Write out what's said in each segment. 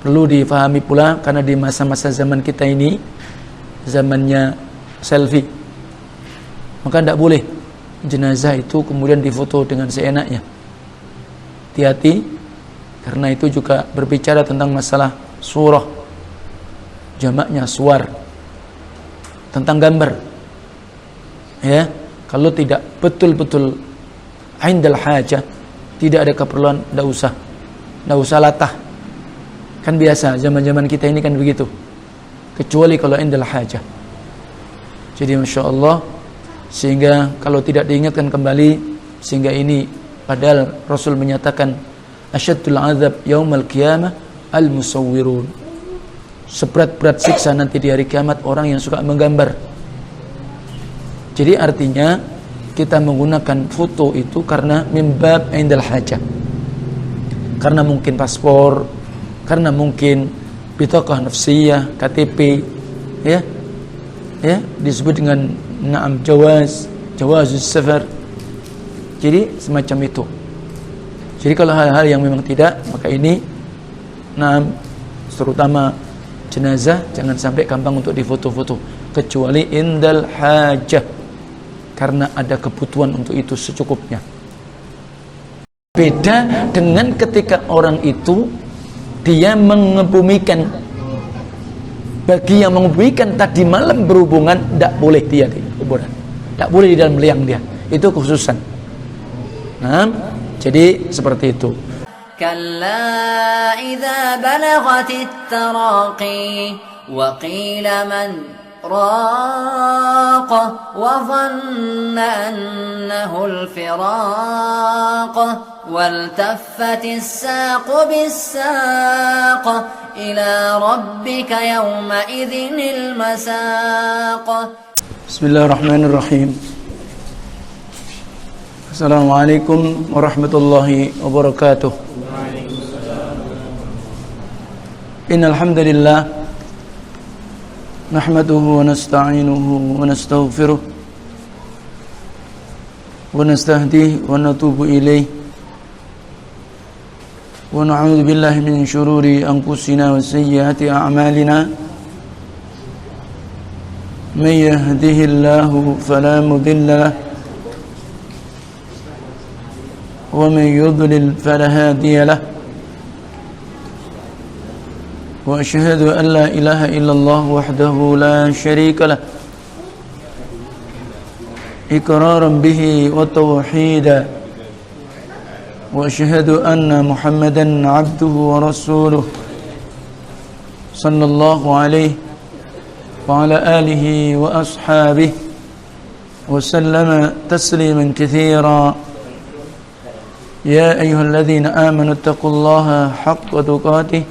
Perlu difahami pula karena di masa-masa zaman kita ini zamannya selfie, maka tidak boleh jenazah itu kemudian difoto dengan seenaknya. Hati-hati, karena itu juga berbicara tentang masalah surah, jamaknya suwar, tentang gambar. Ya, kalau tidak betul-betul indal hajah, tidak ada keperluan, tidak usah latah. Kan biasa zaman-zaman kita ini kan begitu. Kecuali kalau indal hajah. Jadi Masya Allah, sehingga kalau tidak diingatkan kembali, sehingga ini padahal Rasul menyatakan asyaddul azab yaumal qiyamah al musawwirun. Seberat-berat siksa nanti di hari kiamat orang yang suka menggambar. Jadi artinya kita menggunakan foto itu karena mimbab indal hajah. Karena mungkin paspor, karena mungkin bitaqah nafsiyah, KTP, ya disebut dengan na'am jawazus safar. Jadi semacam itu. Jadi kalau hal-hal yang memang tidak, maka ini na'am, terutama jenazah jangan sampai gampang untuk difoto-foto, kecuali indal hajah, karena ada kebutuhan untuk itu secukupnya. Beda dengan ketika orang itu dia mengebumikan. Bagi yang mengebumikan tadi malam berhubungan, tidak boleh dia di kuburan, tidak boleh di dalam liang dia, itu khususan. Nah, jadi seperti itu. Kalla idza balaghatit taraqi wa qila man راق وظن أنه الفراق والتفت الساق بالساق إلى ربك يومئذ المساق. بسم الله الرحمن الرحيم. السلام عليكم ورحمة الله وبركاته. إن الحمد لله نحمده ونستعينه ونستغفره ونستهديه ونتوب إليه ونعوذ بالله من شرور أنفسنا وسيئات أعمالنا. من يهده الله فلا مضل له ومن يضلل فلا هادي له. وأشهد أن لا إله إلا الله وحده لا شريك له إقرارا به وتوحيدا. وأشهد أن محمدا عبده ورسوله صلى الله عليه وعلى آله وأصحابه وسلم تسليما كثيرا. يا أيها الذين آمنوا اتقوا الله حق تقاته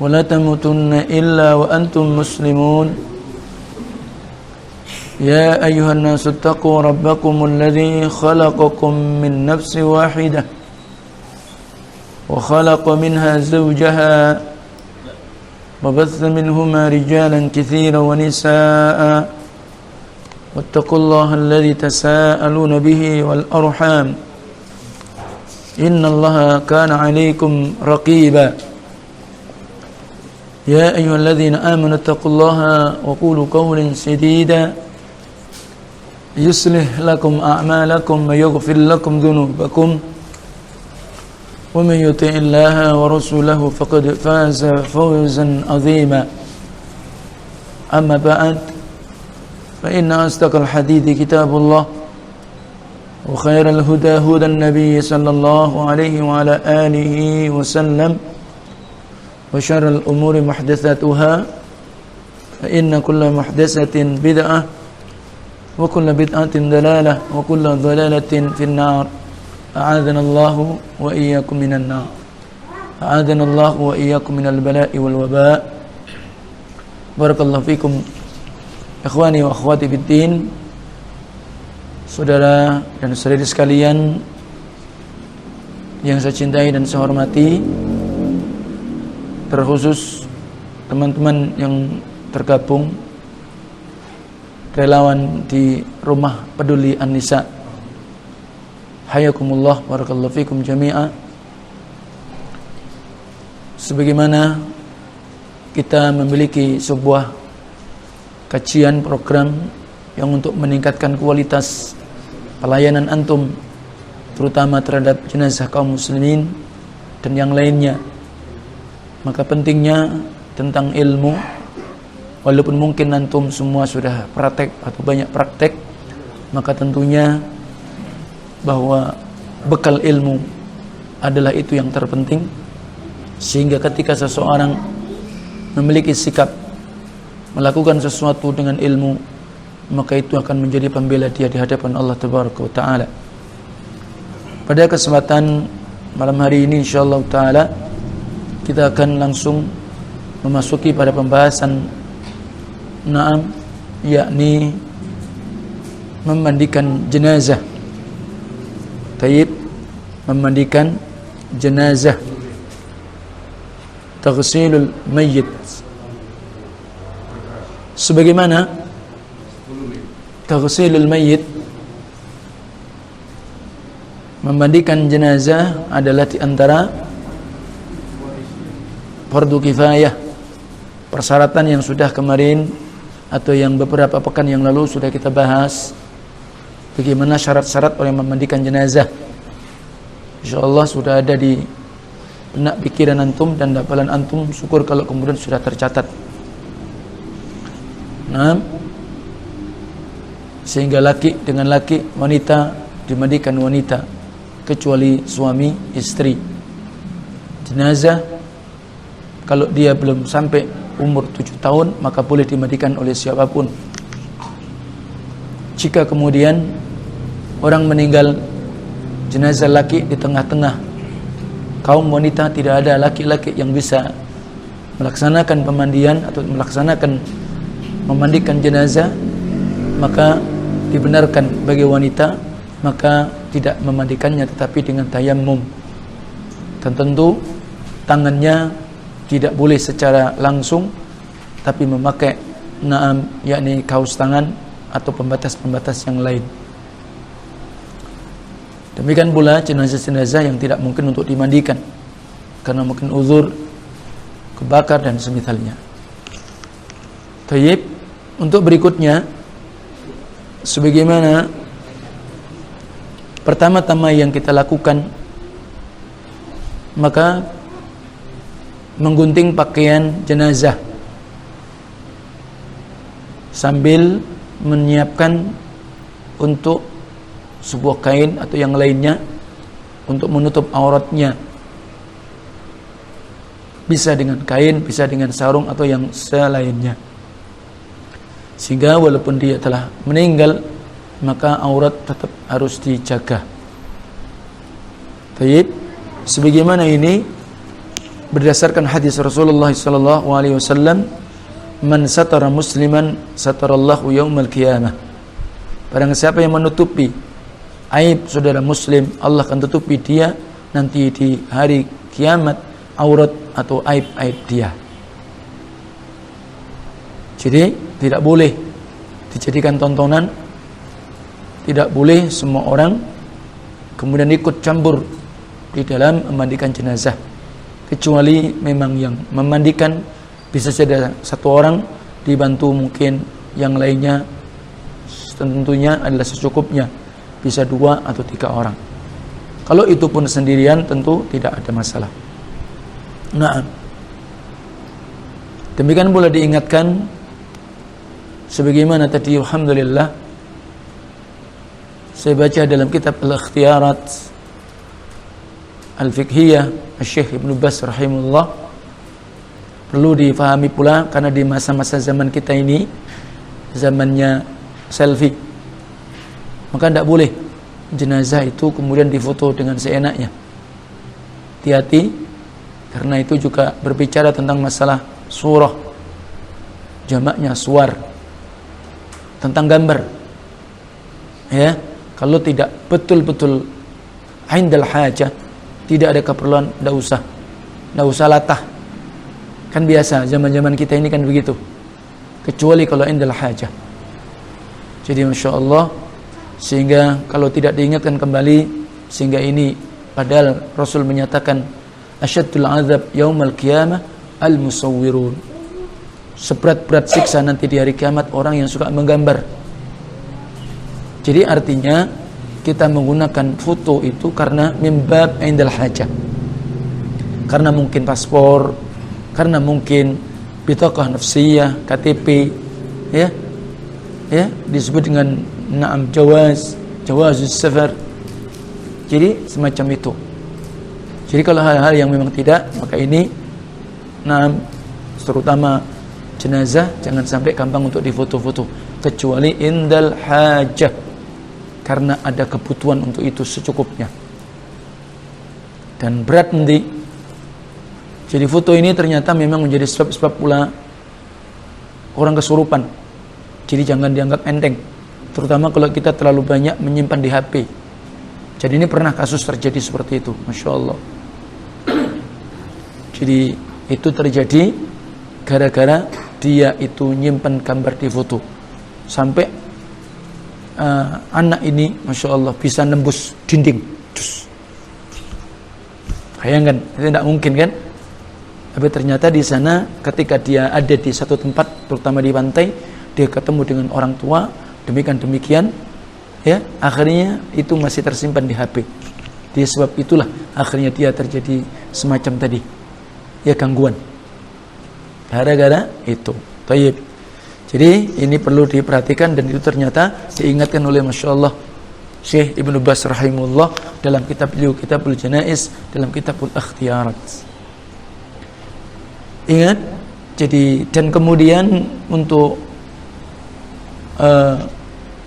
ولا تموتن إلا وأنتم مسلمون. يا أيها الناس اتقوا ربكم الذي خلقكم من نفس واحدة وخلق منها زوجها وبث منهما رجالا كثيرا ونساء واتقوا الله الذي تساءلون به والأرحام إن الله كان عليكم رقيبا. يا أيها الذين آمنوا اتقوا الله وقولوا قولا سديدا يصلح لكم أعمالكم ويغفر لكم ذنوبكم ومن يطع الله ورسوله فقد فاز فوزا عظيما. أما بعد فإن أصدق الحديث كتاب الله وخير الهدى هدى النبي صلى الله عليه وعلى آله وسلم وشر الأمور محدثاتها فإن كل محدثة بدعة وكل بدعة ضلالة وكل ضلالة في النار. أعاذنا الله وإياكم من النار. أعاذنا الله وإياكم من البلاء والوباء. بارك الله فيكم إخواني وأخواتي في الدين. Saudara dan saudari sekalian yang saya cintai dan saya hormati, terkhusus teman-teman yang tergabung relawan di Rumah Peduli An-Nisa. Hayakumullah, barakallahu fikum jami'a. sebagaimana kita memiliki sebuah kajian program yang untuk meningkatkan kualitas pelayanan antum, terutama terhadap jenazah kaum muslimin dan yang lainnya, maka pentingnya tentang ilmu, walaupun mungkin antum semua sudah praktek atau banyak praktek, maka tentunya bahwa bekal ilmu adalah itu yang terpenting, sehingga ketika seseorang memiliki sikap melakukan sesuatu dengan ilmu, maka itu akan menjadi pembela dia di hadapan Allah Tabaraka wa Ta'ala. Pada kesempatan malam hari ini insyaallah ta'ala kita akan langsung memasuki pada pembahasan yakni memandikan jenazah. Taib, memandikan jenazah, taghsilul mayyit. Sebagaimana taghsilul mayyit, memandikan jenazah adalah di antara fardu kifayah, persyaratan yang sudah kemarin atau yang beberapa pekan yang lalu sudah kita bahas, bagaimana syarat-syarat orang memandikan jenazah. InsyaAllah sudah ada di benak pikiran antum dan hafalan antum, syukur kalau kemudian sudah tercatat. Nah, sehingga laki dengan laki, wanita dimandikan wanita, kecuali suami istri. Jenazah kalau dia belum sampai umur 7 tahun maka boleh dimandikan oleh siapapun. Jika kemudian orang meninggal jenazah laki di tengah-tengah kaum wanita, tidak ada laki-laki yang bisa melaksanakan pemandian atau memandikan jenazah, maka dibenarkan bagi wanita, maka tidak memandikannya tetapi dengan tayammum. Dan tentu tangannya tidak boleh secara langsung, tapi memakai yakni kaos tangan atau pembatas-pembatas yang lain. Demikian pula jenazah-jenazah yang tidak mungkin untuk dimandikan karena mungkin uzur, kebakar dan semisalnya. Tayyib, untuk berikutnya sebagaimana pertama-tama yang kita lakukan, maka menggunting pakaian jenazah sambil menyiapkan untuk sebuah kain atau yang lainnya untuk menutup auratnya. Bisa dengan kain, bisa dengan sarung atau yang selainnya, sehingga walaupun dia telah meninggal maka aurat tetap harus dijaga. Tayyib, sebagaimana ini berdasarkan hadis Rasulullah SAW, man satara musliman satarallahu yaumal qiyamah. Barang siapa yang menutupi aib saudara muslim, Allah akan tutupi dia nanti di hari kiamat aurat atau aib-aib dia. Jadi tidak boleh dijadikan tontonan, tidak boleh semua orang kemudian ikut campur di dalam memandikan jenazah, kecuali memang yang memandikan bisa saja satu orang dibantu mungkin yang lainnya tentunya adalah secukupnya, bisa 2 atau 3 orang. Kalau itu pun sendirian tentu tidak ada masalah. Nah, demikian pula diingatkan sebagaimana tadi alhamdulillah saya baca dalam kitab Al-Ikhtiyarat Al-Fiqhiyah Syekh Ibn Baz rahimahullah, perlu difahami pula karena di masa-masa zaman kita ini zamannya selfie, maka tidak boleh jenazah itu kemudian difoto dengan seenaknya. Hati-hati, karena itu juga berbicara tentang masalah surah, jamaknya suwar, tentang gambar. Ya, kalau tidak betul-betul indal hajah, tidak ada keperluan, tidak usah latah. Kan biasa zaman-zaman kita ini kan begitu, kecuali kalau indal hajah. Jadi Masya Allah, sehingga kalau tidak diingatkan kembali, sehingga ini padahal Rasul menyatakan Asyaddul azab yaumal qiyamah al-musawwirun. Seberat-berat siksa nanti di hari kiamat orang yang suka menggambar. Jadi artinya kita menggunakan foto itu karena mimbab indal hajah. Karena mungkin paspor, karena mungkin bitaqah nafsiyah, KTP, ya disebut dengan na'am jawazus safar. Jadi semacam itu. Jadi kalau hal-hal yang memang tidak, maka ini na'am, terutama jenazah jangan sampai gampang untuk difoto-foto, kecuali indal hajah, karena ada kebutuhan untuk itu secukupnya. Dan berat nanti. Jadi foto ini ternyata memang menjadi sebab-sebab pula orang kesurupan. Jadi jangan dianggap enteng, terutama kalau kita terlalu banyak menyimpan di HP. Jadi ini pernah kasus terjadi seperti itu, Masya Allah. Jadi itu terjadi gara-gara dia itu nyimpan gambar di foto, sampai anak ini Masya Allah bisa nembus dinding. Bayangkan, itu tidak mungkin kan? Tapi ternyata di sana ketika dia ada di satu tempat, terutama di pantai, dia ketemu dengan orang tua, demikian ya, akhirnya itu masih tersimpan di HP. Di sebab itulah akhirnya dia terjadi semacam tadi, ya, gangguan gara-gara itu. Taib. Jadi ini perlu diperhatikan, dan itu ternyata diingatkan oleh Masya Allah Syekh Ibnu Baz rahimahullah dalam kitab beliau Kitabul Janaiz, dalam Kitabul Ikhtiyarat. Ingat. Jadi, dan kemudian untuk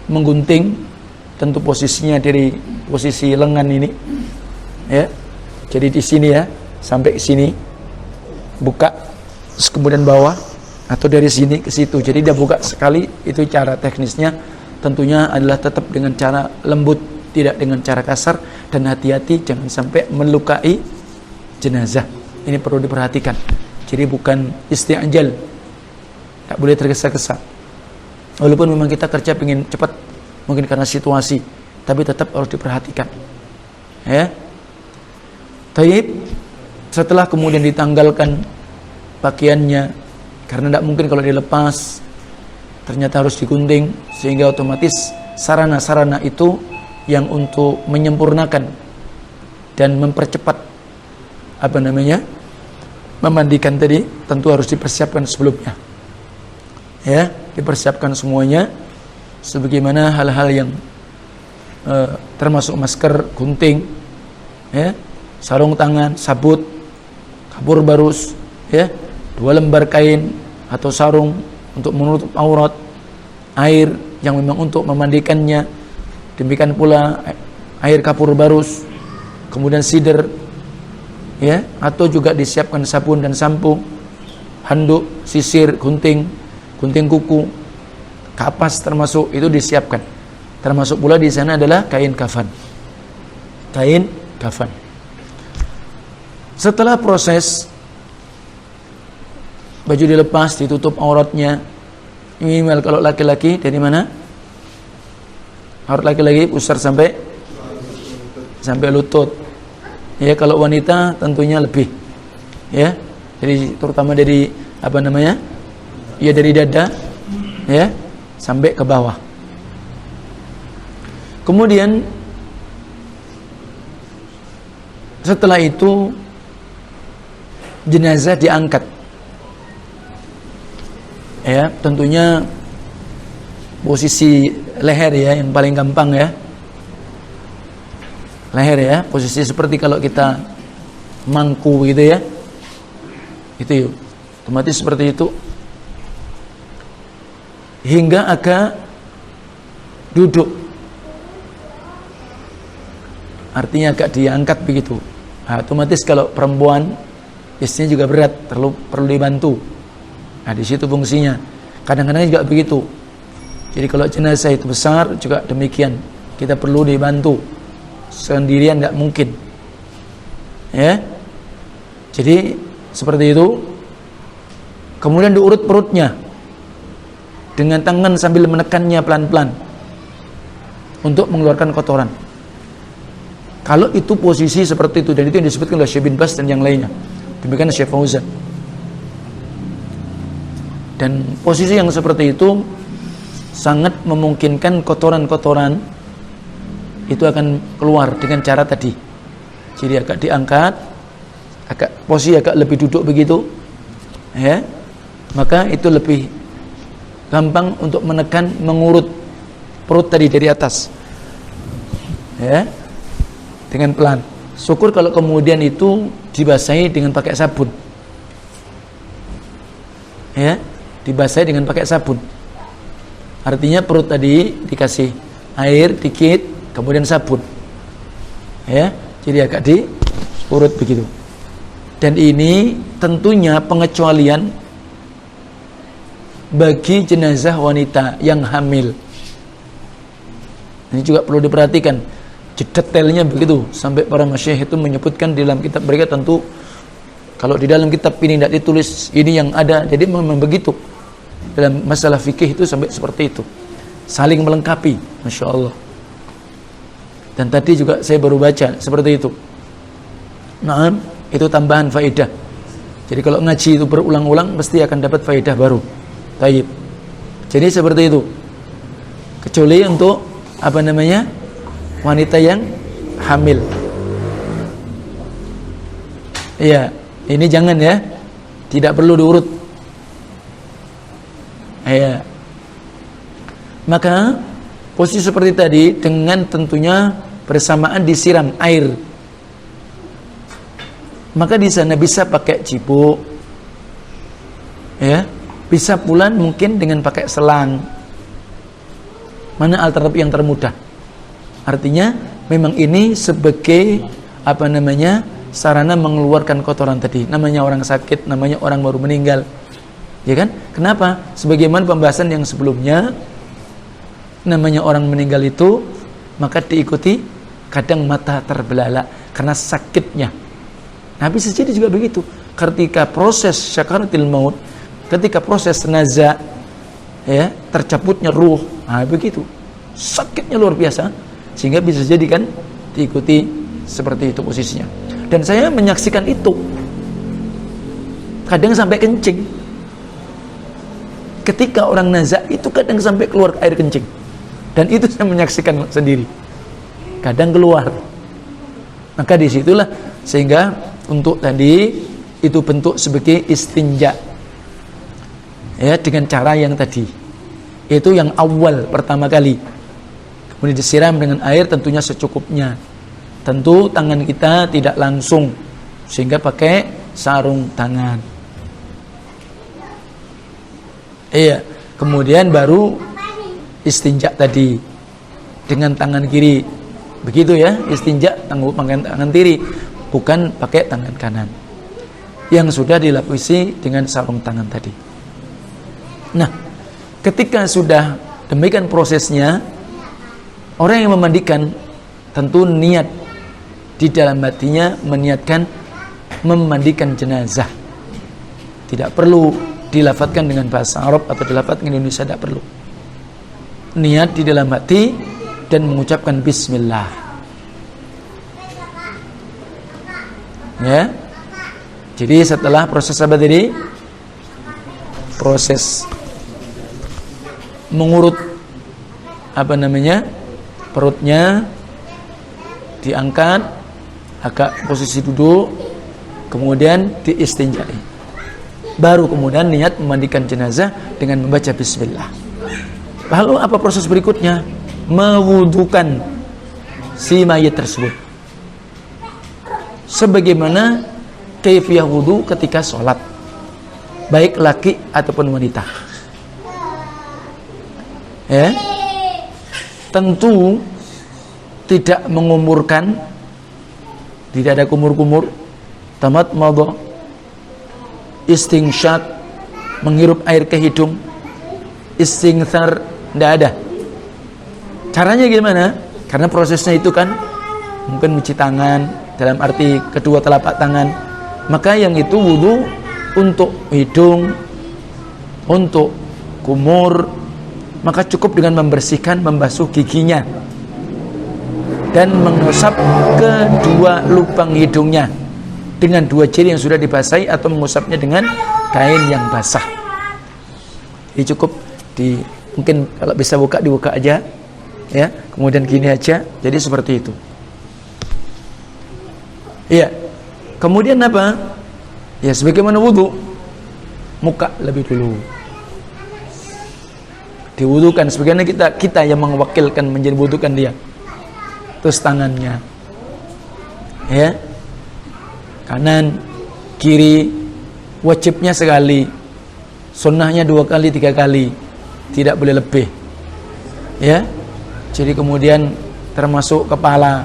menggunting, tentu posisinya dari posisi lengan ini, ya. Jadi di sini ya, sampai sini buka, terus kemudian bawah, atau dari sini ke situ. Jadi dia buka sekali. Itu cara teknisnya. Tentunya adalah tetap dengan cara lembut, tidak dengan cara kasar, dan hati-hati jangan sampai melukai jenazah. Ini perlu diperhatikan. Jadi bukan isti'jal, tak boleh tergesa-gesa. Walaupun memang kita kerja ingin cepat, mungkin karena situasi, tapi tetap harus diperhatikan, ya. Taib. Setelah kemudian ditanggalkan pakaiannya, karena tidak mungkin kalau dilepas, ternyata harus digunting, sehingga otomatis sarana-sarana itu yang untuk menyempurnakan dan mempercepat memandikan tadi, tentu harus dipersiapkan sebelumnya, ya, dipersiapkan semuanya, sebagaimana hal-hal yang termasuk masker, gunting, ya, sarung tangan, sabut, kapur barus, ya, 2 lembar kain atau sarung untuk menutup aurat, air yang memang untuk memandikannya, demikian pula air kapur barus, kemudian sider, ya, atau juga disiapkan sabun dan sampo, handuk, sisir, gunting kuku, kapas termasuk itu disiapkan. Termasuk pula di sana adalah kain kafan. Setelah proses baju dilepas, ditutup auratnya, minimal kalau laki-laki dari mana? Aurat laki-laki pusar sampai lutut. Ya, kalau wanita tentunya lebih. Ya. Jadi terutama dari ya dari dada, ya, sampai ke bawah. Kemudian setelah itu jenazah diangkat. Ya, tentunya posisi leher ya yang paling gampang ya. Leher ya, posisi seperti kalau kita mangku gitu ya. Itu otomatis seperti itu. Hingga agak duduk. Artinya agak diangkat begitu. Nah, otomatis kalau perempuan istrinya juga berat, perlu dibantu. Nah, di situ fungsinya. Kadang-kadang juga begitu. Jadi kalau jenazah itu besar juga demikian. Kita perlu dibantu. Sendirian tidak mungkin. Ya. Jadi seperti itu. Kemudian diurut perutnya dengan tangan sambil menekannya pelan-pelan untuk mengeluarkan kotoran. Kalau itu posisi seperti itu, dan itu yang disebutkan oleh Syekh bin Bas dan yang lainnya, demikian Syekh Fauzan. Dan posisi yang seperti itu sangat memungkinkan kotoran-kotoran itu akan keluar dengan cara tadi. Jadi agak diangkat, agak posisi agak lebih duduk begitu, ya, maka itu lebih gampang untuk menekan, mengurut perut tadi dari atas, ya, dengan pelan. Syukur kalau kemudian itu dibasahi dengan pakai sabun, ya, dibasahi dengan pakai sabun. Artinya perut tadi dikasih air dikit, kemudian sabun, ya, jadi agak diurut begitu. Dan ini tentunya pengecualian bagi jenazah wanita yang hamil. Ini juga perlu diperhatikan, detailnya begitu, sampai para masyayikh itu menyebutkan di dalam kitab mereka. Tentu kalau di dalam kitab ini tidak ditulis ini yang ada, jadi memang begitu. Dalam masalah fikih itu sampai seperti itu, saling melengkapi, Masya Allah. Dan tadi juga saya baru baca seperti itu. Nah, itu tambahan faedah. Jadi kalau ngaji itu berulang-ulang pasti akan dapat faedah baru. Taib. Jadi seperti itu. Kecuali untuk apa namanya, wanita yang hamil. Iya, ini jangan ya, tidak perlu diurut. Iya. Maka posisi seperti tadi dengan tentunya bersamaan disiram air. Maka di sana bisa pakai cipuk, ya, bisa pula mungkin dengan pakai selang. Mana alternatif yang termudah? Artinya memang ini sebagai apa namanya, sarana mengeluarkan kotoran tadi. Namanya orang sakit, namanya orang baru meninggal, ya kan? Kenapa? Sebagaimana pembahasan yang sebelumnya, namanya orang meninggal itu maka diikuti kadang mata terbelalak karena sakitnya. Nah, bisa jadi juga begitu. Ketika proses syakaratil maut, ketika proses jenazah, ya, tercabutnya ruh, nah begitu, sakitnya luar biasa, sehingga bisa jadi kan diikuti seperti itu posisinya. Dan saya menyaksikan itu, kadang sampai kencing. Ketika orang nazak itu kadang sampai keluar air kencing, dan itu saya menyaksikan sendiri, kadang keluar. Maka disitulah sehingga untuk tadi itu bentuk sebagai istinja, ya, dengan cara yang tadi, itu yang awal pertama kali. Kemudian disiram dengan air tentunya secukupnya. Tentu tangan kita tidak langsung, sehingga pakai sarung tangan. Iya, kemudian baru istinja tadi dengan tangan kiri. Begitu ya, istinja tangan kiri, bukan pakai tangan kanan yang sudah dilapisi dengan sarung tangan tadi. Nah, ketika sudah demikian prosesnya, orang yang memandikan tentu niat di dalam hatinya meniatkan memandikan jenazah. Tidak perlu dilafadzkan dengan bahasa Arab atau dilafadzkan Indonesia, tidak perlu. Niat di dalam hati dan mengucapkan bismillah, ya. Jadi setelah proses apa tadi? Proses mengurut apa namanya, perutnya diangkat agak posisi duduk, kemudian diistinjai, baru kemudian niat memandikan jenazah dengan membaca bismillah. Lalu apa proses berikutnya? Mewudukan si mayit tersebut sebagaimana kaifiyah wudu ketika sholat, baik laki ataupun wanita, ya. Tentu tidak mengumurkan, tidak ada kumur-kumur, tamat madha, istinsyaq, menghirup air ke hidung, istinthar, tidak ada. Caranya gimana? Karena prosesnya itu kan mungkin mencuci tangan, dalam arti kedua telapak tangan. Maka yang itu wudu untuk hidung, untuk kumur, maka cukup dengan membersihkan, membasuh giginya. dan mengusap kedua lubang hidungnya dengan 2 jari yang sudah dibasahi atau mengusapnya dengan kain yang basah. Ini cukup mungkin kalau bisa dibuka aja ya, kemudian gini aja, jadi seperti itu. Iya. Kemudian apa? Ya sebagaimana wudu, muka lebih dulu diwudukan, sebagaimana kita yang mewakilkan menjadi wudukan dia. Terus tangannya, ya, kanan, kiri, wajibnya sekali, sunnahnya 2 kali 3 kali, tidak boleh lebih, ya. Jadi kemudian termasuk kepala,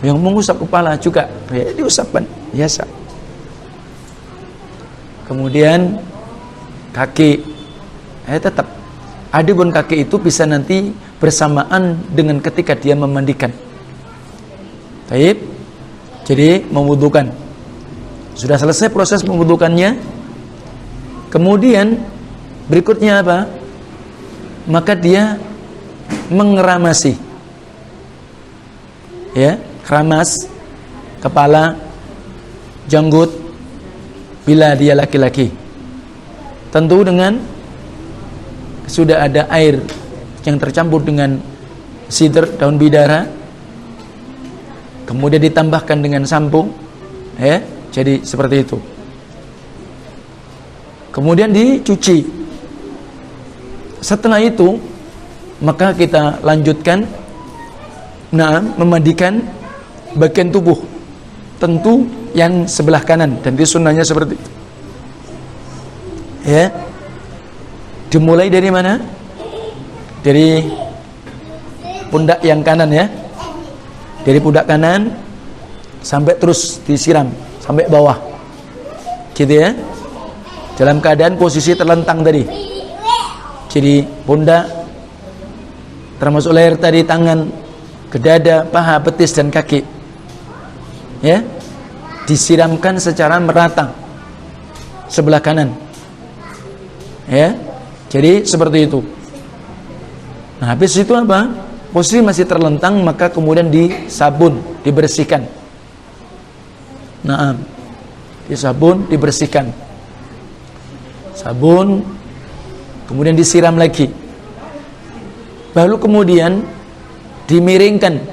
yang mengusap kepala juga, ya, diusapkan biasa. Kemudian kaki, tetap. Adapun kaki itu bisa nanti bersamaan dengan ketika dia memandikan. Baik. Jadi mewudukan. Sudah selesai proses mewudukannya. Kemudian berikutnya apa? Maka dia mengeramasi. Ya, keramas kepala, janggut bila dia laki-laki. Tentu dengan sudah ada air yang tercampur dengan sidr, daun bidara, kemudian ditambahkan dengan sampo, ya, jadi seperti itu. Kemudian dicuci. Setelah itu maka kita lanjutkan memandikan bagian tubuh, tentu yang sebelah kanan, dan itu sunnahnya seperti itu, ya. Dimulai dari mana? Dari pundak yang kanan, ya. Dari pundak kanan sampai terus disiram sampai bawah, gitu ya. Dalam keadaan posisi terlentang tadi. Jadi pundak, termasuk leher tadi, tangan, ke dada, paha, betis dan kaki, ya, disiramkan secara merata sebelah kanan, ya. Jadi seperti itu. Nah, habis itu apa? Posisi masih terlentang, maka kemudian disabun, dibersihkan. Nah, disabun, dibersihkan. Sabun, kemudian disiram lagi. Baru kemudian dimiringkan.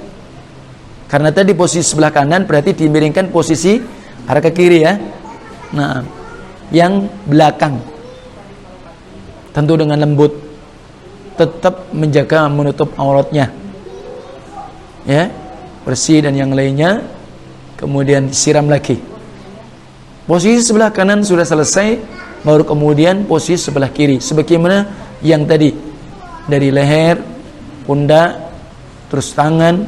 Karena tadi posisi sebelah kanan, berarti dimiringkan posisi arah ke kiri, ya. Nah, yang belakang. Tentu dengan lembut, tetap menjaga menutup auratnya, ya, bersih dan yang lainnya. Kemudian disiram lagi. Posisi sebelah kanan sudah selesai, baru kemudian posisi sebelah kiri, sebagaimana yang tadi, dari leher, pundak, terus tangan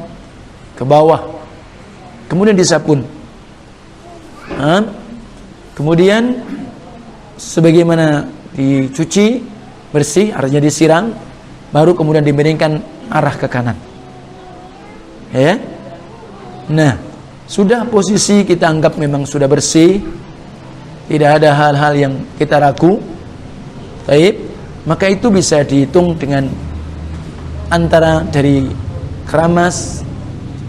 ke bawah, kemudian disabun. Kemudian sebagaimana dicuci, bersih, artinya disiram, baru kemudian dimiringkan arah ke kanan, ya. Nah, sudah posisi kita anggap memang sudah bersih, tidak ada hal-hal yang kita ragu, baik, maka itu bisa dihitung dengan antara dari keramas,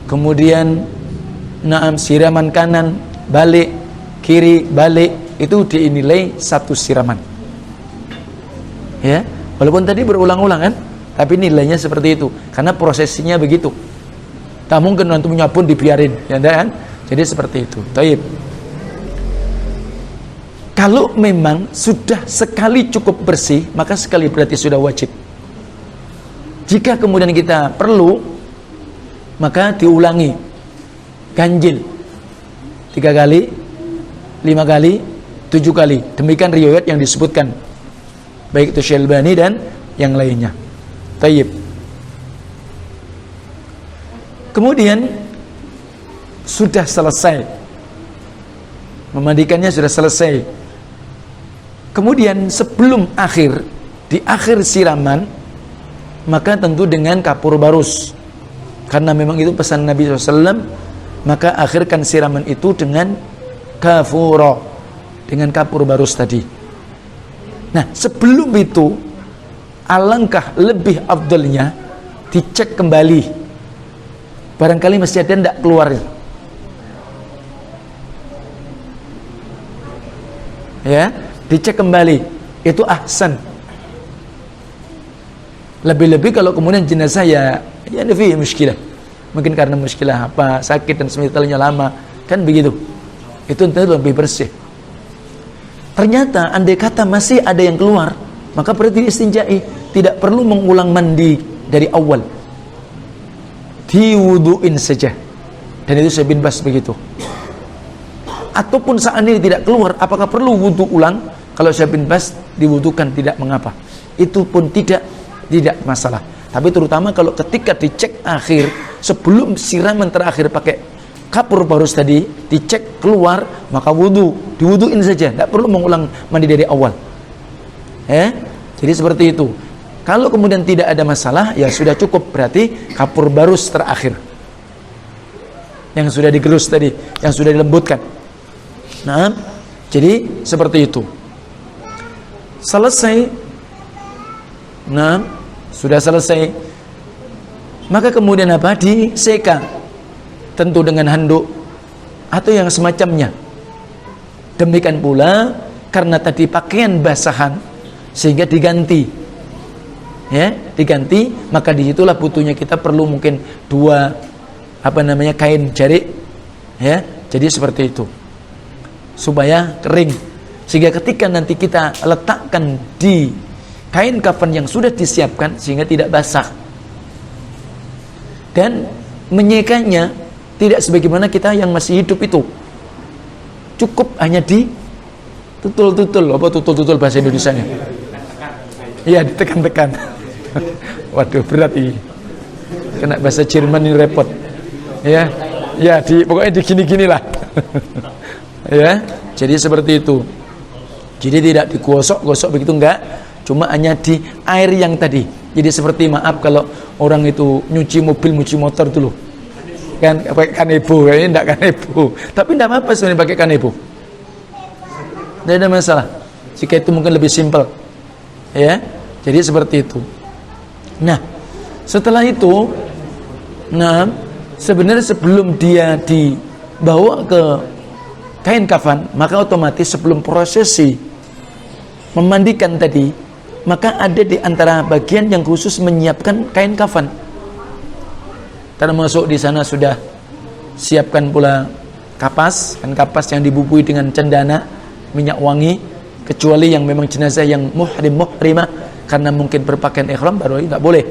kemudian siraman kanan, balik, kiri, balik, itu dinilai 1 siraman. Ya, walaupun tadi berulang-ulang kan, tapi nilainya seperti itu karena prosesinya begitu. Tak mungkin nanti menyabun dibiarin, ya kan? Jadi seperti itu. Taib. Kalau memang sudah sekali cukup bersih, maka sekali berarti sudah wajib. Jika kemudian kita perlu, maka diulangi, ganjil 3 kali, 5 kali, 7 kali. Demikian riwayat yang disebutkan, baik itu Syalbani dan yang lainnya. Tayyib. Kemudian sudah selesai, memandikannya sudah selesai. Kemudian sebelum di akhir siraman, maka tentu dengan kapur barus, karena memang itu pesan Nabi SAW. Maka akhirkan siraman itu dengan kafuro, dengan kapur barus tadi. Nah, sebelum itu alangkah lebih afdalnya dicek kembali Barangkali masih ada ndak keluarnya. Ya, dicek kembali. Itu ahsan. Lebih-lebih kalau kemudian jenazah ya fi muskilah. Mungkin karena muskilah apa, sakit dan semisalnya lama, kan begitu. Itu tentu lebih bersih. Ternyata andai kata masih ada yang keluar, maka berarti istinjai, tidak perlu mengulang mandi dari awal. Diwuduin saja. Dan itu Syekh bin Baz begitu. Ataupun saat ini tidak keluar, apakah perlu wudu ulang? Kalau Syekh bin Baz diwudukan tidak mengapa. Itu pun tidak masalah. Tapi terutama kalau ketika dicek akhir, sebelum siraman terakhir pakai kapur barus tadi, dicek keluar, maka diwuduin saja, tidak perlu mengulang mandi dari awal. Jadi seperti itu. Kalau kemudian tidak ada masalah, ya sudah cukup, berarti kapur barus terakhir yang sudah digerus tadi, yang sudah dilembutkan. Nah, jadi seperti itu. Selesai. Nah, sudah selesai. Maka kemudian apa? Diseka. Tentu dengan handuk atau yang semacamnya. Demikian pula karena tadi pakaian basahan sehingga diganti. Ya, diganti, maka disitulah butuhnya kita perlu mungkin 2 kain jarik. Ya, jadi seperti itu. Supaya kering. Sehingga ketika nanti kita letakkan di kain kafan yang sudah disiapkan sehingga tidak basah. Dan menyekanya tidak sebagaimana kita yang masih hidup itu. Cukup hanya di tutul-tutul. Apa tutul-tutul bahasa Indonesianya? Iya, ditekan-tekan. Waduh, berat ini. Kena bahasa Jerman ini repot. Ya, pokoknya digini-gini lah. Ya, jadi seperti itu. Jadi tidak digosok-gosok begitu, enggak. Cuma hanya di air yang tadi. Jadi seperti maaf kalau orang itu nyuci mobil, nyuci motor dulu. Kan pakai kanebo, ini enggak kanebo. Tapi enggak apa-apa sebenarnya pakai kanebo. Tidak ada masalah. Jika itu mungkin lebih simpel. Ya. Jadi seperti itu. Nah, setelah itu sebenarnya sebelum dia dibawa ke kain kafan, maka otomatis sebelum prosesi memandikan tadi, maka ada di antara bagian yang khusus menyiapkan kain kafan. Termasuk di sana sudah siapkan pula kapas, kan kapas yang dibubui dengan cendana, minyak wangi, kecuali yang memang jenazah yang muhrimah karena mungkin berpakaian ihram baru tidak boleh.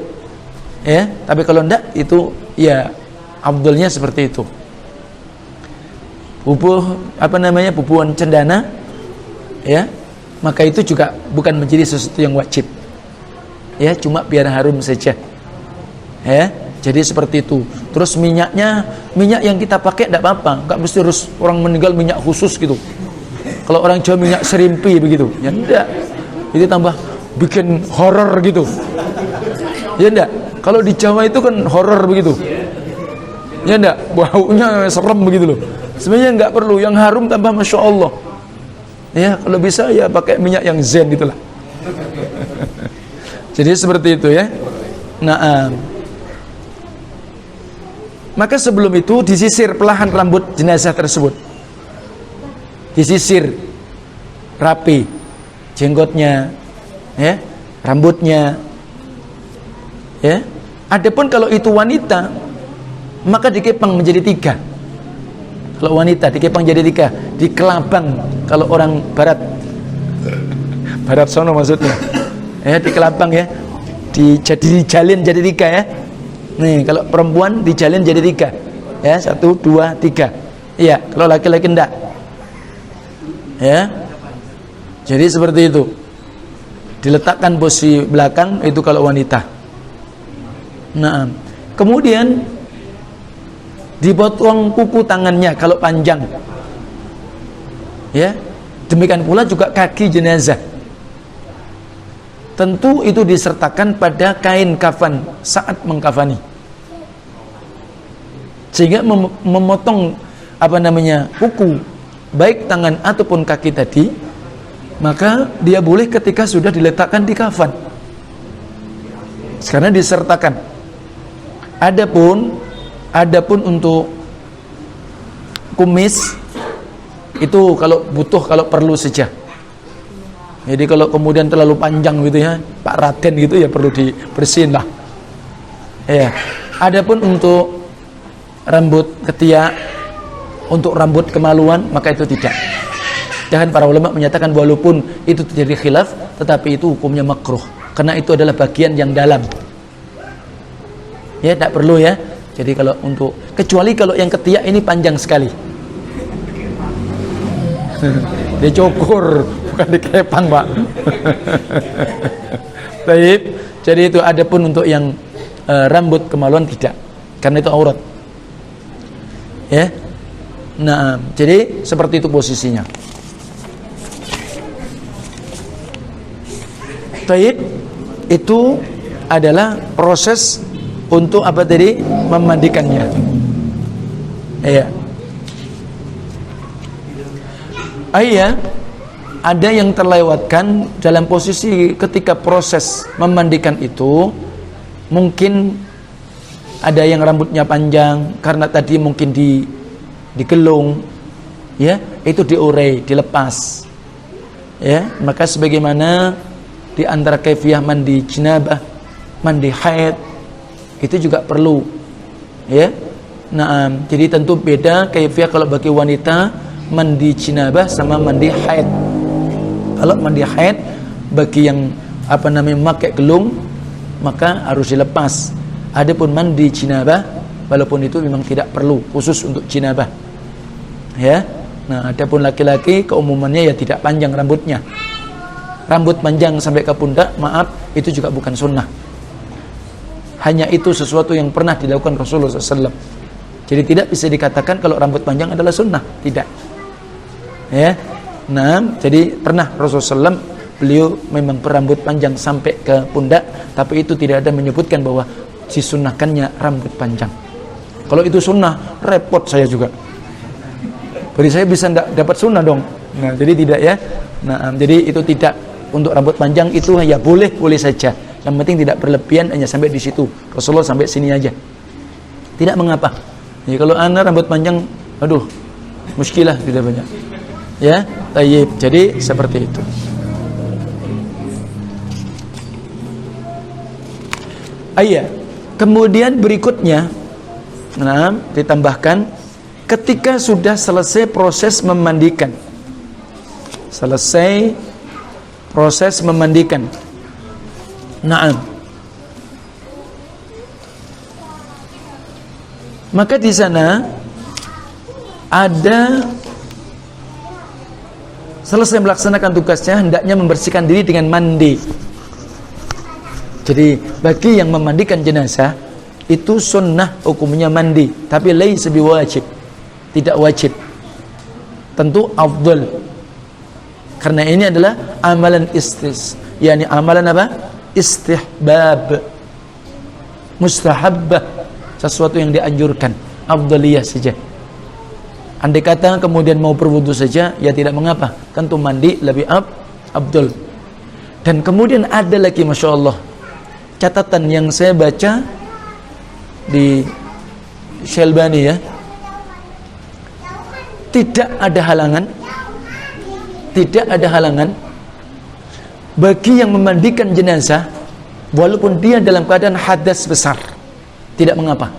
Ya, tapi kalau tidak itu ya afdalnya seperti itu. Bubuhan cendana, ya, maka itu juga bukan menjadi sesuatu yang wajib. Ya, cuma biar harum saja. Ya, jadi seperti itu. Terus minyak yang kita pakai tidak apa-apa, enggak mesti harus orang meninggal minyak khusus gitu. Kalau orang Jawa minyak serimpi begitu, ya enggak. Itu tambah bikin horor gitu. Ya enggak? Kalau di Jawa itu kan horor begitu. Ya enggak? Baunya serem begitu loh. Sebenarnya enggak perlu, yang harum tambah Masya Allah. Ya, kalau bisa ya pakai minyak yang zen gitulah. Jadi seperti itu ya. Nah, maka sebelum itu disisir pelahan rambut jenazah tersebut. Disisir rapi jenggotnya, ya, rambutnya, ya. Adapun kalau itu wanita, maka dikepang menjadi 3. Kalau wanita dikepang jadi 3, dikelabang kalau orang barat sono maksudnya, ya, dikelabang ya, dijalin jadi 3 ya. Nih kalau perempuan dijalin jadi 3, ya, 1, 2, 3. Iya, kalau laki-laki enggak, ya. Jadi seperti itu. Diletakkan posisi belakang itu kalau wanita. Nah, kemudian dipotong kuku tangannya kalau panjang. Ya. Demikian pula juga kaki jenazah. Tentu itu disertakan pada kain kafan saat mengkafani. Sehingga memotong kuku baik tangan ataupun kaki tadi, maka dia boleh ketika sudah diletakkan di kafan. Karena disertakan. Adapun Adapun untuk kumis itu kalau butuh, kalau perlu saja. Jadi kalau kemudian terlalu panjang gitu ya, Pak Raden gitu ya perlu dibersihin lah. Ya. Adapun untuk rambut ketiak, untuk rambut kemaluan, maka itu tidak. Jangan, para ulama menyatakan walaupun itu terjadi khilaf, tetapi itu hukumnya makruh, karena itu adalah bagian yang dalam. Ya, tidak perlu ya. Jadi kalau untuk, kecuali kalau yang ketiak ini panjang sekali. Dia cukur, bukan dikepang, Pak. Baik. Jadi itu, adapun untuk yang rambut kemaluan tidak, karena itu aurat. Ya. Nah, jadi seperti itu posisinya. Baik, itu adalah proses untuk apa tadi? Memandikannya. Iya. Iya, ada yang terlewatkan dalam posisi ketika proses memandikan itu, mungkin ada yang rambutnya panjang karena tadi mungkin digelung, ya, itu diurai, dilepas. Ya, maka sebagaimana di antara kaifiah mandi janabah, mandi haid, itu juga perlu, ya. Nah, jadi tentu beda kaifiah kalau bagi wanita mandi janabah sama mandi haid. Kalau mandi haid bagi yang memakai gelung, maka harus dilepas. Adapun mandi janabah, walaupun itu memang tidak perlu khusus untuk janabah. Ya. Nah, adapun laki-laki keumumannya ya tidak panjang rambutnya. Rambut panjang sampai ke pundak, maaf, itu juga bukan sunnah. Hanya itu sesuatu yang pernah dilakukan Rasulullah SAW. Jadi tidak bisa dikatakan kalau rambut panjang adalah sunnah, tidak. Ya, nah, jadi pernah Rasulullah SAW, beliau memang berambut panjang sampai ke pundak, tapi itu tidak ada menyebutkan bahwa disunnahkannya rambut panjang. Kalau itu sunnah, repot saya juga. Jadi saya bisa tidak dapat sunnah dong. Nah, jadi tidak ya. Nah, jadi itu tidak. Untuk rambut panjang itu ya boleh saja. Yang penting tidak berlebihan, hanya sampai di situ. Rasulullah sampai sini aja. Tidak mengapa. Jadi kalau anda rambut panjang, aduh, muskilah tidak banyak. Ya, tayyib. Jadi seperti itu. Iya. Kemudian berikutnya, nah, ditambahkan ketika sudah selesai proses memandikan. Selesai proses memandikan. Naam. Maka di sana ada selesai melaksanakan tugasnya, hendaknya membersihkan diri dengan mandi. Jadi bagi yang memandikan jenazah itu sunnah hukumnya mandi, tapi laisa biwajib, tidak wajib. Tentu afdal. Karena ini adalah amalan yakni amalan apa? Istihbab, mustahabbah, sesuatu yang dianjurkan, afdaliyah saja. Andai kata kemudian mau berwudu saja, ya tidak mengapa. Tentu mandi lebih afdal. Dan kemudian ada lagi, Masya Allah, catatan yang saya baca di Syalbani ya, tidak ada halangan bagi yang memandikan jenazah walaupun dia dalam keadaan hadas besar, tidak mengapa.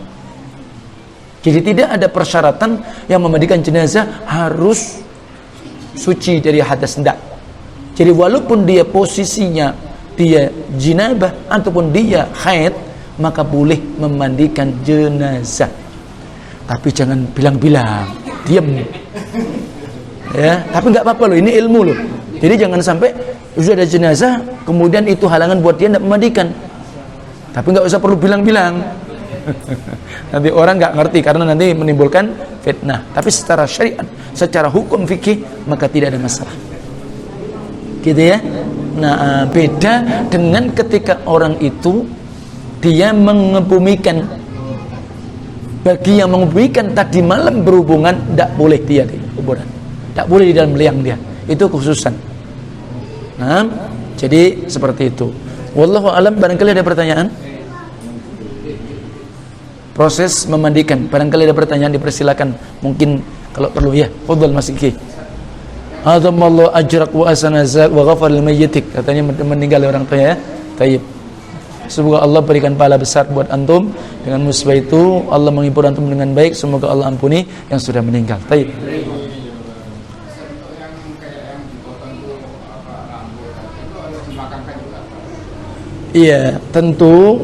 Jadi tidak ada persyaratan yang memandikan jenazah harus suci dari hadas, tidak. Jadi walaupun dia posisinya dia jinabah ataupun dia haid, maka boleh memandikan jenazah. Tapi jangan bilang-bilang, diam. Ya, tapi nggak apa-apa loh, ini ilmu loh. Jadi jangan sampai sudah ada jenazah kemudian itu halangan buat dia tidak memandikan. Tapi nggak usah perlu bilang-bilang. Nanti orang nggak ngerti karena nanti menimbulkan fitnah. Tapi secara syariat, secara hukum fikih, maka tidak ada masalah. Gitu ya. Nah, beda dengan ketika orang itu dia mengebumikan. Bagi yang mengebumikan tadi malam berhubungan, tidak boleh dia di kuburan, tidak boleh di dalam liang dia. Itu khususan. Nah, jadi seperti itu. Wallahu alam. Barangkali ada pertanyaan? proses memandikan. Barangkali ada pertanyaan, dipersilakan. Mungkin kalau perlu ya. Fadhal Mas Iki. Azamallahu ajrak wa asanazak wa ghafar lil mayyitik. Katanya meninggal orang tua ya. Tayyib. Semoga Allah berikan pahala besar buat antum dengan musibah itu. Allah menghibur antum dengan baik. Semoga Allah ampuni yang sudah meninggal. Tayyib. Iya, tentu.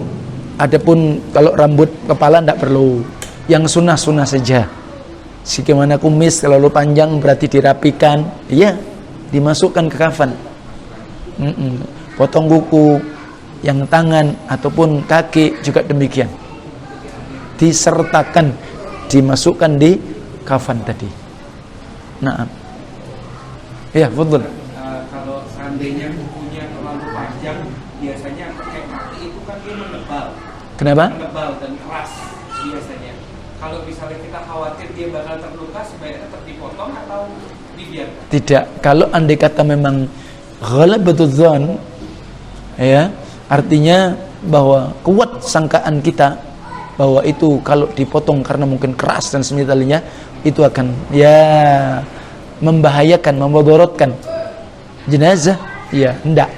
Adapun kalau rambut kepala tidak perlu. Yang sunnah-sunnah saja. Sebagaimana kumis kalau lu panjang berarti dirapikan. Iya, dimasukkan ke kafan. Potong kuku, yang tangan ataupun kaki juga demikian. Disertakan, dimasukkan di kafan tadi. Nah, ya, betul. Kalau seandainya kukunya terlalu panjang, biasanya pakai kaki itu kan dia menebal. Kenapa? Menebal dan keras biasanya. Kalau misalnya kita khawatir dia bakal terluka, sebaiknya tetap dipotong atau dibiarkan? Tidak. Kalau andai kata memang ghalabatul dzan, ya, artinya bahwa kuat sangkaan kita bahwa itu kalau dipotong karena mungkin keras dan semisalinya, itu akan ya membahayakan, memudaratkan jenazah, ya hendak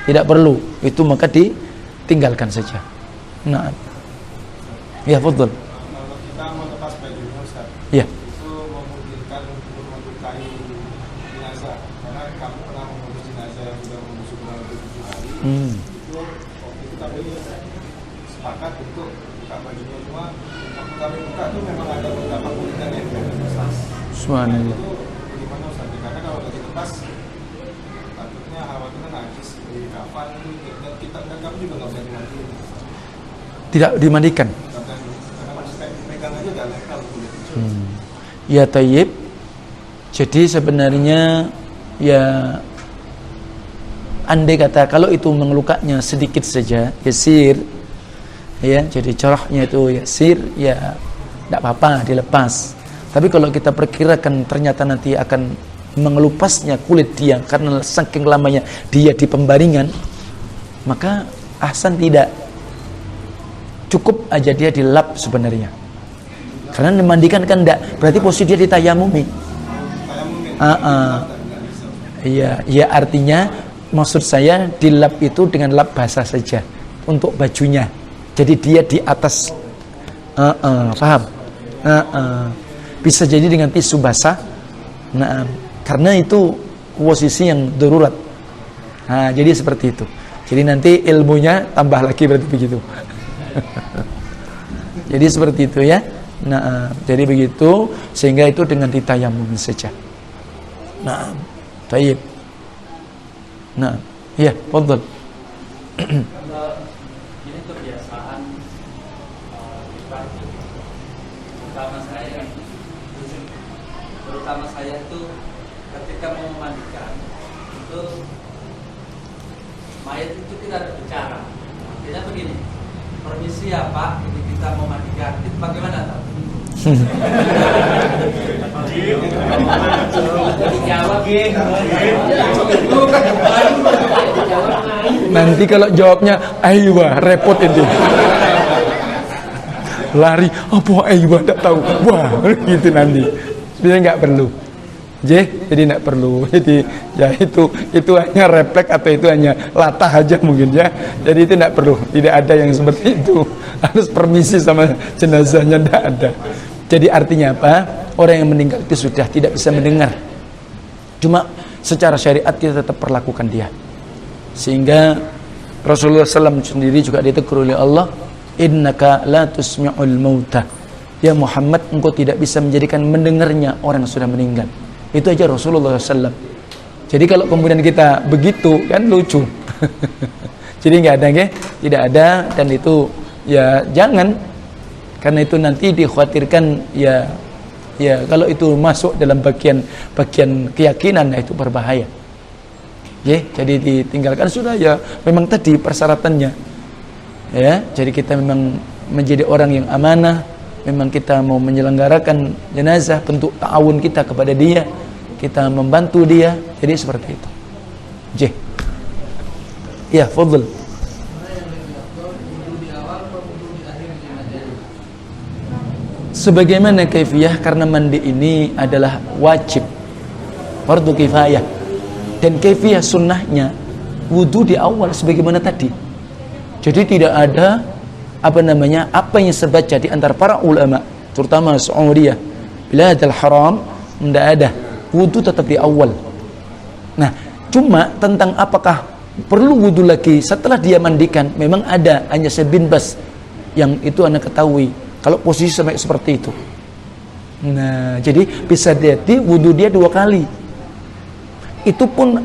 tidak perlu, itu maka ditinggalkan saja. Nah, ya betul. Kalau kita mau lepas bajunya Ustaz, Ya. itu memungkinkan untuk melukai jenazah, karena kamu pernah mengurus jenazah yang sudah membusuk kurang lebih 7 hari. Itu waktu itu kami sepakat untuk buka bajunya, cuma waktu kami buka itu memang ada beberapa kulitan yang tidak. Subhanallah. Itu bagaimana Ustaz? Karena kalau nggak dilepas, takutnya khawatirnya najis di kafan, dan kita dan kami juga nggak bisa dimandiin. Tidak dimandikan. Karena masih pegang aja udah lengkap kulit. Ya tayyib. Jadi sebenarnya ya andai kata kalau itu mengelukanya sedikit saja, yasir, ya, jadi corahnya itu yasir, ya tidak apa-apa dilepas. Tapi kalau kita perkirakan ternyata nanti akan mengelupasnya kulit dia karena saking lamanya dia di pembaringan, maka ahsan tidak. Cukup aja dia dilap sebenarnya. Karena dimandikan kan enggak, berarti posisi dia ditayamumi. Iya, ya artinya maksud saya dilap itu dengan lap basah saja untuk bajunya. Jadi dia di atas. Paham? Bisa jadi dengan tisu basah. Nah, karena itu posisi yang darurat. Nah, jadi seperti itu. Jadi nanti ilmunya tambah lagi berarti begitu. Jadi seperti itu ya. Nah, jadi begitu sehingga itu dengan ditayamum saja. Nah, baik. Nah, ya, fadhil. Ini kebiasaan terutama saya itu ketika mau memandikan itu mayat itu kita ada bicara. Artinya begini, permisi ya Pak, ini kita mau mandikan. Itu bagaimana Pak? Nanti kalau jawabnya aywa repot itu. Lari, apa aywa enggak tahu. Wah, gitu nanti. Dia enggak perlu. Jadi enggak perlu. Jadi ya itu hanya refleks atau itu hanya latah aja mungkin ya. Jadi itu enggak perlu. Tidak ada yang seperti itu. Harus permisi sama jenazahnya enggak ada. Jadi artinya apa? Orang yang meninggal itu sudah tidak bisa mendengar. Cuma secara syariat kita tetap perlakukan dia. Sehingga Rasulullah SAW sendiri juga ditegur oleh Allah, innaka la tusmi'ul mauta. Ya Muhammad, engkau tidak bisa menjadikan mendengarnya orang yang sudah meninggal. Itu aja Rasulullah SAW. Jadi kalau kemudian kita begitu kan lucu. Jadi nggak ada, tidak ada, dan itu ya jangan, karena itu nanti dikhawatirkan ya kalau itu masuk dalam bagian keyakinan, nah itu berbahaya. Ya, jadi ditinggalkan sudah ya, memang tadi persyaratannya. Ya, jadi kita memang menjadi orang yang amanah, memang kita mau menyelenggarakan jenazah, bentuk ta'awun kita kepada dia, kita membantu dia, jadi seperti itu. J. Ya, fadhil. Sebagaimana kaifiyah, karena mandi ini adalah wajib, fardu kifayah, dan kaifiyah sunnahnya wudu di awal sebagaimana tadi. Jadi tidak ada apa yang sebaca di antara para ulama, terutama Saudiyah, Biladil Haram, tidak ada, wudu tetap di awal. Nah, cuma tentang apakah perlu wudu lagi setelah dia mandikan, memang ada, hanya bin Bas yang itu anak ketahui kalau posisi sampai seperti itu. Nah, jadi bisa jadi wudu dia 2 kali. Itu pun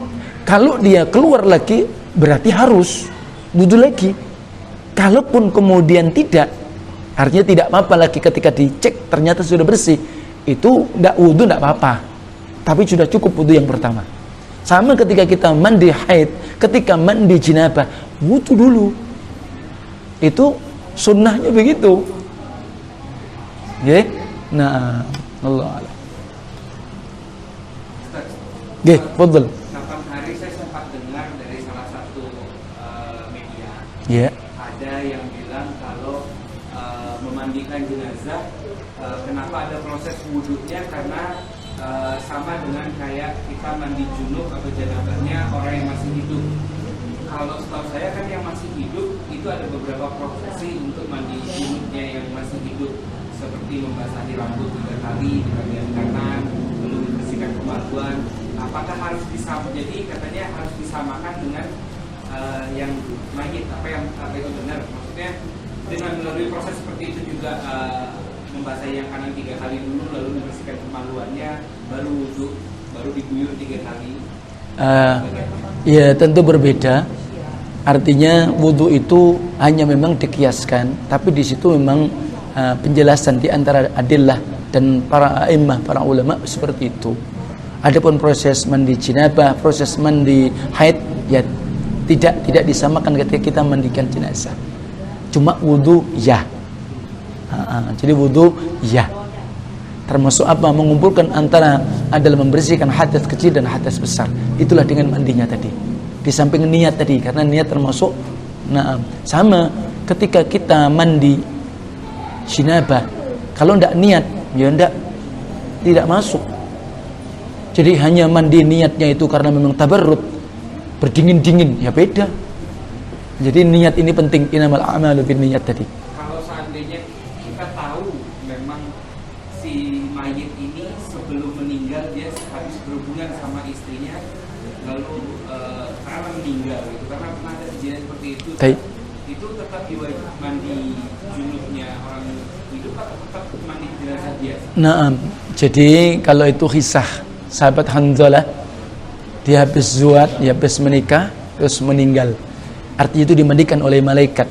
kalau dia keluar lagi berarti harus wudu lagi. Kalaupun kemudian tidak, artinya tidak apa-apa lagi ketika dicek ternyata sudah bersih, itu enggak wudu enggak apa-apa. Tapi sudah cukup wudu yang pertama. Sama ketika kita mandi haid, ketika mandi jinabah, wudu dulu. Itu sunnahnya begitu. Nggih. Nah, Allah a'lam. Nggih, fadhil. 8 hari saya sempat dengar dari salah satu media. Ya. Ada yang bilang kalau memandikan jenazah, kenapa ada proses wudhunya, karena sama dengan kayak kita mandi junub atau janabahnya orang yang masih hidup. Kalau setahu saya kan yang masih hidup itu ada beberapa prosesi untuk mandi junubnya yang masih hidup, seperti membasahi rambut 3 kali di bagian kanan, lalu membersihkan kemaluan. Apakah harus jadi katanya harus disamakan dengan yang mayit, apa itu benar? Maksudnya dengan melalui proses seperti itu juga membasahi yang kanan 3 kali dulu, lalu membersihkan kemaluannya, baru wudu, baru diguyur 3 kali. Ya tentu berbeda. Artinya wudu itu hanya memang dikiaskan, tapi di situ memang penjelasan di antara adillah dan para a'immah, para ulama seperti itu. Adapun proses mandi jinabah, proses mandi haid, ya tidak disamakan ketika kita mandikan jenazah. Cuma wudu ya. Jadi wudu ya. Termasuk apa? Mengumpulkan antara adalah membersihkan hadas kecil dan hadas besar. Itulah dengan mandinya tadi. Di samping niat tadi, karena niat termasuk sama ketika kita mandi jinabah. Kalau tidak niat, ya tidak masuk. Jadi hanya mandi niatnya itu karena memang tabarrud, berdingin-dingin, ya beda. Jadi niat ini penting, innamal a'malu binniyat tadi. Kalau seandainya kita tahu memang si mayit ini sebelum meninggal dia habis berhubungan sama istrinya, lalu karena meninggal gitu, karena pernah ada kejadian seperti itu, itu tetap diwajib mandi junubnya orang hidup atau tetap mandi jenazah biasa? Nah, jadi kalau itu kisah sahabat Hanzalah, dia habis zuat, dia habis menikah, terus meninggal. Artinya itu dimandikan oleh malaikat.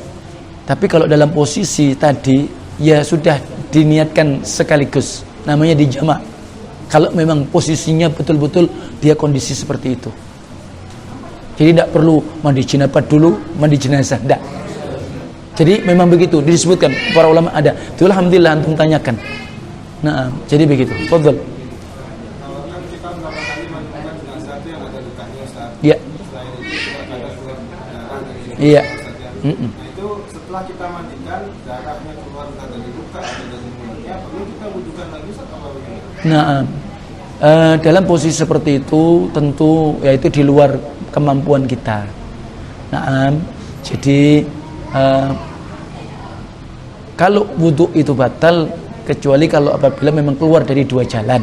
Tapi kalau dalam posisi tadi, ya sudah diniatkan sekaligus, namanya dijamak. Kalau memang posisinya betul-betul dia kondisi seperti itu. Jadi tidak perlu mandi jinabah dulu, mandi jenazah, tidak. Jadi memang begitu, disebutkan para ulama ada. Itu alhamdulillah antum tanyakan. Nah, jadi begitu. Fadhil. Kalau kan kita berapa kali mandikan jenazah itu yang ada lukanya, Ustaz. Iya. Selain itu kita kadang keluar darah dari Iya. Nah itu setelah kita mandikan darahnya keluar entah dari luka atau dari mulutnya, perlu kita wudhukan lagi Ustaz apa bagaimana? Nah, dalam posisi seperti itu tentu yaitu di luar kemampuan kita. Nah, jadi kalau wudhu itu batal kecuali kalau apabila memang keluar dari 2 jalan.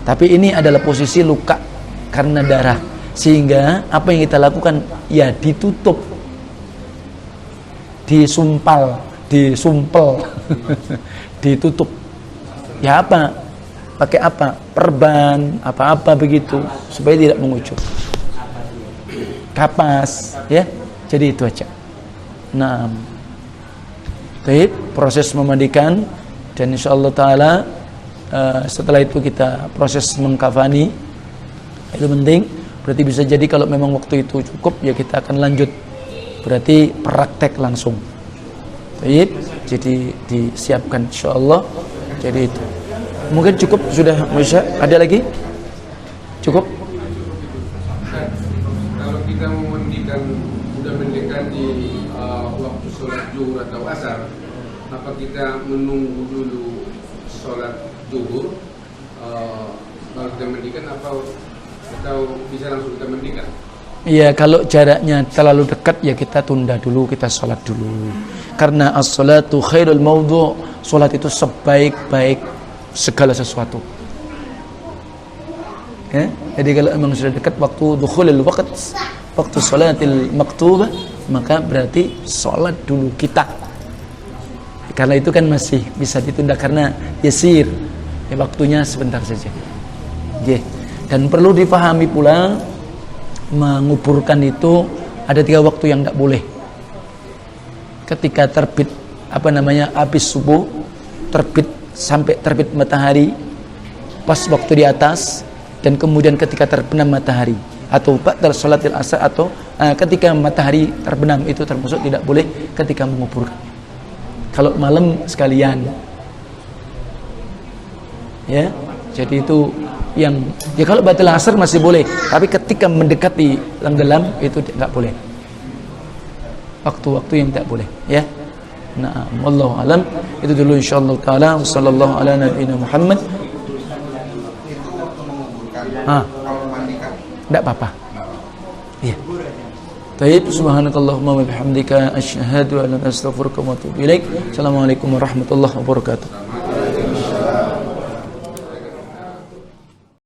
Tapi ini adalah posisi luka karena darah, sehingga apa yang kita lakukan ya ditutup, disumpel, ditutup. Ya apa? Pakai apa? Perban, apa-apa begitu supaya tidak mengucur. Kapas, ya. Jadi itu aja. Nah, baik, proses memandikan dan insyaallah taala setelah itu kita proses mengkafani. Itu penting. Berarti bisa jadi kalau memang waktu itu cukup ya kita akan lanjut. Berarti praktek langsung. Baik, jadi disiapkan insyaallah. Jadi itu. Mungkin cukup sudah bisa. Ada lagi? Cukup? Kalau kita sudah mendikan di waktu sholat zuhur atau asar, apa kita menunggu dulu sholat zuhur kalau kita mandikan atau bisa langsung kita mandikan? Ya, kalau jaraknya terlalu dekat ya kita tunda dulu, kita sholat dulu. Karena as-salatu khairul maudhu', sholat itu sebaik-baik segala sesuatu. Ya? Jadi kalau memang sudah dekat waktu dukhulil waqt, waktu sholatil maktubah, maka berarti sholat dulu kita. Karena itu kan masih bisa ditunda karena yasir, ya, waktunya sebentar saja. Yeah. Dan perlu dipahami pula, menguburkan itu ada 3 waktu yang tidak boleh. Ketika terbit habis subuh, terbit sampai terbit matahari, pas waktu di atas, dan kemudian ketika terbenam matahari, atau ba'da sholatil asar, atau ketika matahari terbenam, itu termasuk tidak boleh ketika menguburkan. Kalau malam sekalian, ya, jadi itu yang ya kalau batal asar masih boleh, tapi ketika mendekati tenggelam itu tidak boleh. Waktu-waktu yang tidak boleh, ya. Nah, wallahu alam. Itu dulu insyaallah taala. Wassallallahu ala nabiyina Muhammad. Itu waktu menguburkan. Kalau mandikan Tidak apa-apa. Iya. Baik, subhanakallahumma wa bihamdika asyhadu an la ilaha illa anta astaghfiruka wa atubu ilaik. Assalamualaikum warahmatullahi wabarakatuh.